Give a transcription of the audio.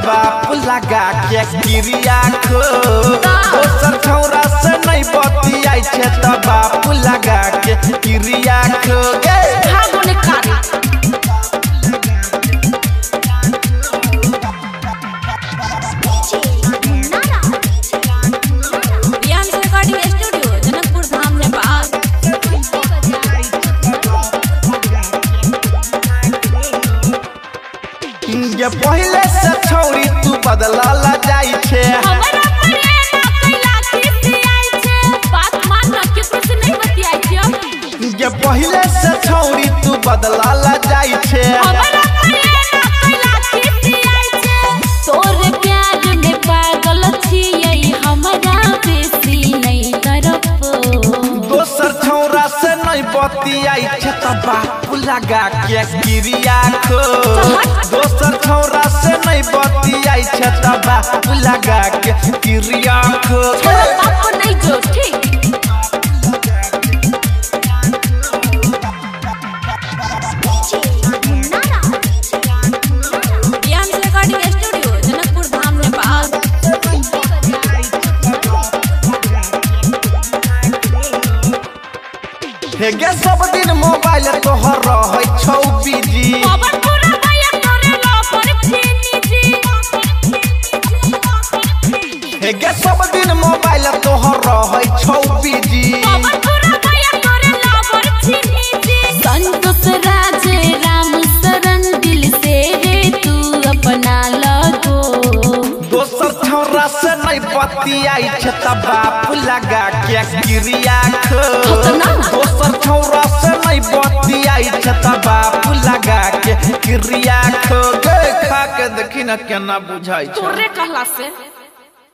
बाप लगा के क्रिया खो दोसर छौरा से नहीं बतियाई छे त बाप लगा के क्रिया खो गे भागोने कारी रियांश रिकॉर्डिंग स्टूडियो जनकपुर धाम नेपाल। ये पहले से छौरी तू बदला ला जाई छे हमरा प्रेम कैला खिसियाई छे बात मान के कुछ नहीं बतियाई छे ये पहले से छौरी तू बदला ला जाई छे हमरा प्रेम कैला खिसियाई छे तोरे प्यार में पागल छियै हमरा बेसी नहीं तरफ दोसर छौरा से नहीं बतियाई छे त बाप लगा के क्रिया खो दोसर छौरा से नहीं बतियाई छे त बाप लगा के क्रिया खो बाप नहीं जो ठीक रियांश रिकॉर्डिंग स्टूडियो जनकपुर धाम नेपाल। हे गे सब दिन मोबाइल तोहर रहै छौ बिजी पवन पूरा भैया तोरे लवर छीनी जी हे गे सब दिन मोबाइल तोहर रहै छौ बिजी पवन पूरा भैया तोरे लवर छीनी जी संतोष राज राम शरण दिल से रे तू अपना लगो दोसर छौरा से नहीं बतियाई छे त बाप लगा के क्रिया खो दोसर छौरा से नहीं बतियाई छे त बाप लगा के क्रिया खो गे खा के देखी न केना बुझाई छे तोरे कहला से।